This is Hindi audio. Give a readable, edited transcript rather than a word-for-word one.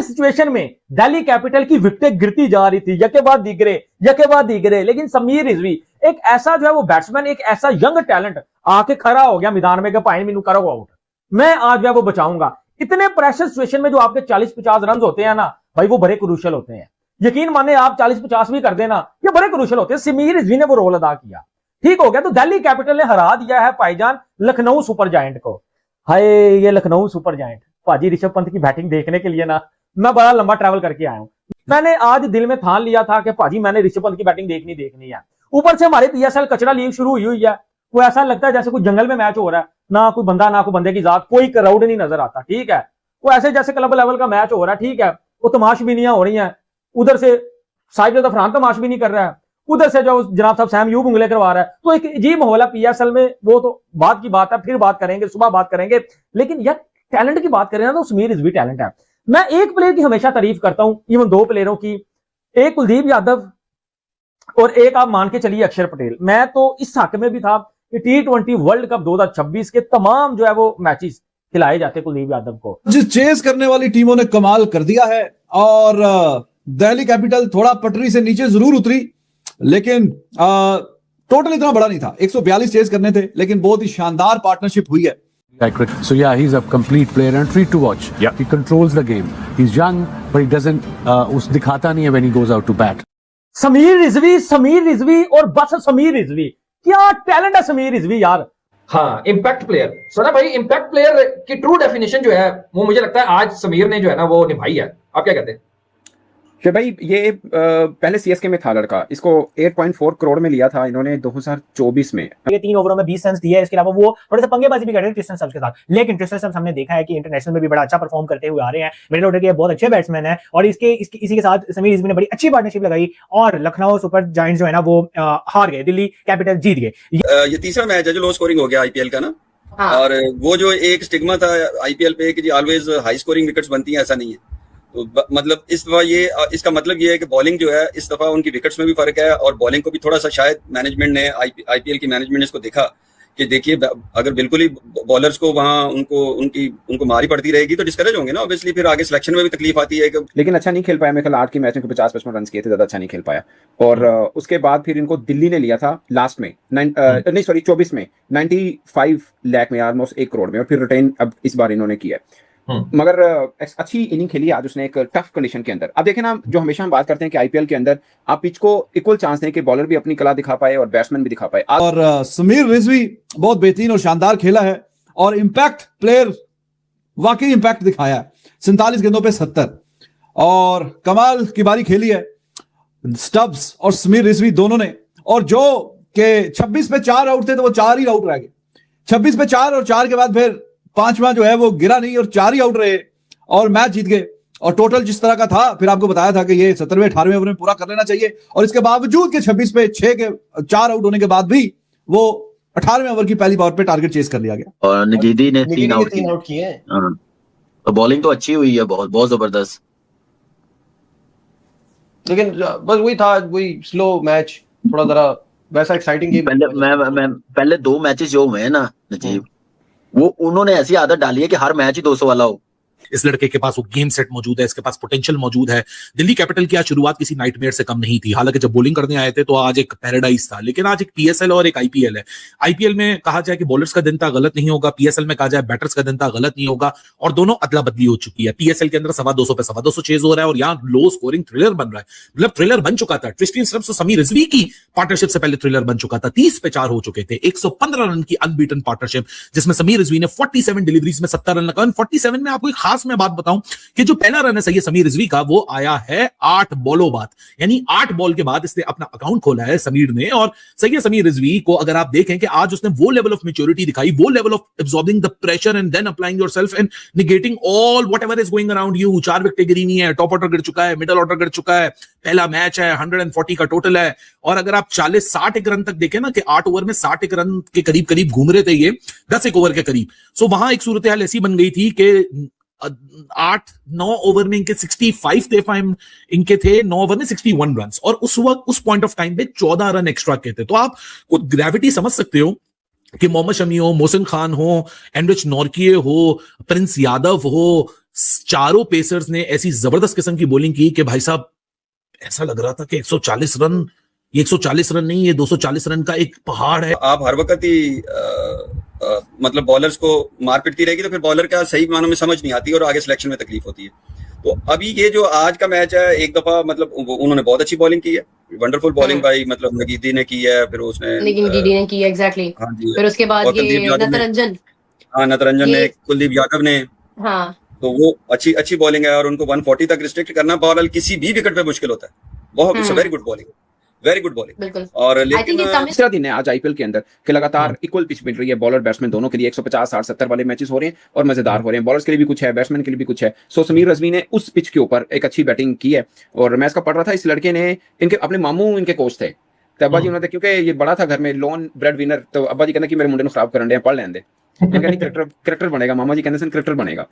सिचुएशन में दिल्ली कैपिटल की विकेटें गिरती जा रही थी, यके बाद दीगरे, लेकिन समीर रिजवी एक ऐसा जो है वो बैट्समैन, एक ऐसा यंग टैलेंट आके खड़ा हो गया मैदान में कि भाई मैनू करो आउट, मैं आज जो है वो बचाऊंगा। इतने प्रेशर सिचुएशन में जो आपके 40-50 रन होते हैं ना भाई, वो बड़े क्रूशियल होते हैं। यकीन माने आप 40-50 भी कर देना, ये बड़े क्रूशियल होते हैं। समीर रिजवी ने वो रोल अदा किया, ठीक हो गया। तो दिल्ली कैपिटल ने हरा दिया है भाईजान लखनऊ सुपर जायंट को। हाय ये लखनऊ सुपर जायंट, भाजी ऋषभ पंत की बैटिंग देखने के लिए ना मैं बड़ा लंबा ट्रैवल करके आया हूं। मैंने आज दिल में ठान लिया था कि भाजी मैंने ऋषभ पंत की बैटिंग देखनी है। ऊपर से हमारे पीएसएल कचरा लीग शुरू हुई है, वो ऐसा लगता है जैसे कोई जंगल में मैच हो रहा है, ना कोई बंदा ना कोई बंदे की जात, कोई क्राउड नहीं नजर आता, ठीक है। वो ऐसे जैसे क्लब लेवल का मैच हो रहा है, ठीक है। वो तमाशबीनियां हो रही हैं, उधर से साहिब अफरान तमाशबीनी कर रहा है, उधर से जो जनाब साहब सैम यूब उंगले करवा रहा है। तो एक अजीब माहौल है पीएसएल में, वो तो बात की बात है, फिर बात करेंगे, सुबह बात करेंगे। लेकिन यार टैलेंट की बात करें ना तो समीर रिजवी टैलेंट है। मैं एक प्लेयर की हमेशा तारीफ करता हूं, इवन दो प्लेयरों की, एक कुलदीप यादव और एक आप मान के चलिए अक्षर पटेल। मैं तो इस हक में भी था कि T20 वर्ल्ड कप 2026 के तमाम जो है वो मैचेस खिलाए जाते कुलदीप यादव को। जिस चेस करने वाली टीमों ने कमाल कर दिया है और दिल्ली कैपिटल थोड़ा पटरी से नीचे जरूर उतरी, लेकिन टोटल इतना बड़ा नहीं था। 142 चेस करने थे, लेकिन बहुत ही शानदार पार्टनरशिप हुई है। So yeah, he's a complete player and treat to watch. Yeah. He controls the game. He's young, but he doesn't उस दिखाता नहीं है when he goes out to bat. Sameer Rizvi और बस समीर रिजवी, क्या टैलेंट है समीर रिजवी यार। हाँ, इम्पैक्ट प्लेयर। सोना भाई, इम्पैक्ट प्लेयर की ट्रू डेफिनेशन जो है वो मुझे लगता है आज समीर ने जो है ना वो निभाई है। आप क्या कहते हैं? कि भाई ये पहले सीएसके में था लड़का, इसको 8.4 करोड़ में लिया था इन्होंने 2024 में। ये 3 ओवरों में 20 रन दिए। इसके अलावा वो थोड़े से पंगेबाजी भी कर रहे थे ट्रिस्टन सब्स के साथ, लेकिन ट्रिस्टन सब्स हमने देखा है कि इंटरनेशनल में भी बड़ा अच्छा परफॉर्म करते हुए आ रहे हैं। मिडिल ऑर्डर के बहुत अच्छे बैट्समैन हैं और इसी के साथ समीर रिजवी ने बड़ी अच्छी पार्टनरशिप लगाई और लखनऊ सुपर जायंट्स जो है ना वो हार गए, दिल्ली कैपिटल जीत गए। ये तीसरा मैच है जो लो स्कोरिंग हो गया आईपीएल का ना। और वो जो एक स्टिग्मा था आईपीएल पे कि ऑलवेज हाई स्कोरिंग विकेट्स बनती हैं, ऐसा नहीं है। तो मतलब इस दफा इसका मतलब ये है कि बॉलिंग जो है इस दफा उनकी विकेट्स में भी फर्क है और बॉलिंग को भी थोड़ा सा शायद मैनेजमेंट ने आईपीएल की मैनेजमेंट ने इसको देखा कि देखिए अगर बिल्कुल ही बॉलर्स को वहां उनको मारी पड़ती रहेगी तो डिस्करेज होंगे ना, ऑब्वियसली फिर आगे सिलेक्शन में भी तकलीफ आती है। लेकिन अच्छा नहीं खेल पाया। मेरे ख्याल 8 के मैच में 50-55 रन किए थे, ज्यादा अच्छा नहीं खेल पाया। और उसके बाद फिर इनको दिल्ली ने लिया था लास्ट में 24 में 95 लाख में, ऑलमोस्ट 1 करोड़ में, और फिर रिटेन अब इस बार इन्होंने किया। मगर अच्छी इनिंग खेली आज उसने एक टफ कंडीशन के अंदर। अब देखें ना, जो हमेशा हम बात करते हैं कि आईपीएल के अंदर आप पिच को इक्वल चांस दें कि बॉलर भी अपनी कला दिखा पाए और बैट्समैन भी दिखा पाए। और समीर रिजवी बहुत बेहतरीन और शानदार खेला है और इंपैक्ट प्लेयर, वाकई इंपैक्ट दिखाया है। 47 गेंदों पे 70 और कमाल की बारी खेली है स्टब्स और समीर रिजवी दोनों ने। और जो के 26 पे 4 आउट थे तो वो 4 ही आउट रह गए। 26 पे 4 और 4 के बाद फिर 5वां जो है वो गिरा नहीं और 4 ही आउट रहे और मैच जीत गए। और टोटल जिस तरह का था, फिर आपको बताया था कि ये 17वें 18वें ओवर में पूरा कर लेना चाहिए, और इसके बावजूद के 26 पे 6 के 4 आउट होने के बाद भी वो 18वें ओवर की पहली बॉल पे टारगेट चेस कर लिया गया। और नगीदी ने 3 आउट किए। तो बॉलिंग तो अच्छी हुई है, बहुत बहुत जबरदस्त। लेकिन बस वही था, वही स्लो मैच, थोड़ा जरा वैसा एक्साइटिंग गेम। पहले 2 मैचेस जो हुए हैं ना नजीब, वो उन्होंने ऐसी आदत डाली है कि हर मैच ही 200 वाला हो। इस लड़के के पास वो गेम सेट मौजूद है, इसके पास पोटेंशियल मौजूद है। दिल्ली कैपिटल की आज शुरुआत किसी नाइटमेयर से कम नहीं थी। हालांकि जब बॉलिंग करने आए थे तो आज एक पैराडाइज था, लेकिन आज एक पीएसएल और एक आईपीएल है। आईपीएल में कहा जाए कि बॉलर्स का दिन था, गलत नहीं होगा। पीएसएल में कहा जाए बैटर्स का दिन था, गलत नहीं होगा। और दोनों अदला बदली हो चुकी है। पीएसएल के अंदर 225 पे 225 चेज हो रहा है और यहाँ लो स्कोरिंग थ्रिलर बन रहा है। मतलब थ्रिलर बन चुका था, ट्रिस्टन स्टब्स और समीर रिजवी की पार्टनरशिप से पहले थ्रिलर बन चुका था। 30 पे 4 हो चुके थे। 115 रन की अनबीटन पार्टनरशिप, जिसमें समीर रिजवी ने 47 डिलीवरीज में 70 रन लगाए। 47 में आपको एक खास मैं बात बताऊं कि जो पहला रन है सही समीर रिजवी का, वो आया है 8 बॉलों बाद, यानी 8 बॉल के बाद इसने अपना अकाउंट खोला है समीर ने। और सही समीर रिजवी को अगर आप देखें कि आज उसने वो लेवल ऑफ मैच्योरिटी दिखाई, वो level of absorbing the pressure and then applying yourself and negating all whatever is going around you. 4 विकेटें गिरी हुई है, टॉप ऑर्डर गिर चुका है, मिडिल ऑर्डर गिर चुका है, पहला मैच है, 140 का टोटल है। और अगर आप 40-60 रन तक देखें ना कि 8 ओवर में 60 रन के करीब करीब घूम रहे थे ये, 10 ओवर के करीब। सो वहां एक सूरत हाल ऐसी बन गई थी कि 8-9 ओवर में इनके 65 थे, इनके थे 9 ओवर में 61 रन, और उस वक्त उस पॉइंट ऑफ टाइम पे 14 रन एक्स्ट्रा के थे। तो आप ग्रेविटी समझ सकते हो कि मोहम्मद शमी हो, मोहसिन खान हो, एनरिच नॉर्किए हो, प्रिंस यादव हो, चारों पेसर्स ने ऐसी जबरदस्त किस्म की बॉलिंग की कि भाई साहब ऐसा लग रहा था कि 140 रन, ये 140 रन नहीं, ये 240 रन का एक पहाड़ है। आप हर वक्त ही मतलब बॉलर्स को मार पिटती रहेगी तो फिर बॉलर का सही मानों में समझ नहीं आती और आगे सिलेक्शन में तकलीफ होती है। तो अभी ये जो आज का मैच है, एक दफा मतलब उन्होंने बहुत अच्छी बॉलिंग की है, वंडरफुल बॉलिंग भाई, मतलब नगीदी ने की है, फिर उसने नगीदी ने की है एग्जैक्टली। हाँ जी, फिर उसके बाद ये नटरंजन, हाँ नटरंजन ने, कुलदीप यादव ने, हाँ तो वो अच्छी बॉलिंग है और उनको 140 तक रिस्ट्रिक्ट करना बॉलर किसी भी विकेट पे मुश्किल होता है। बहुत very good bowling, very good bowling. बिल्कुल। और लेकिन तीसरा दिन है आज आईपीएल के अंदर कि लगातार इक्वल पिच मिल रही है बॉलर बैट्समैन दोनों के लिए। 150, 60, 70 वाले मैचेस हो रहे हैं और मजेदार हो रहे हैं। बॉलर्स के लिए भी कुछ है, बैट्समैन के लिए भी कुछ है। सो समीर रिजवी ने उस पिच के ऊपर एक अच्छी बैटिंग की है। और मैं इसका पढ़ रहा था, इस लड़के ने, इनके अपने मामू इनके कोच थे, तो अब्बा जी उन्होंने, क्योंकि ये बड़ा था घर में, लोन ब्रेड विनर, तो अब्बा जी कहना कि मेरे मुंडे को खराब करने पढ़ लेंदे, क्रिकेटर बनेगा, मामा जी कहने से क्रिकेटर बनेगा।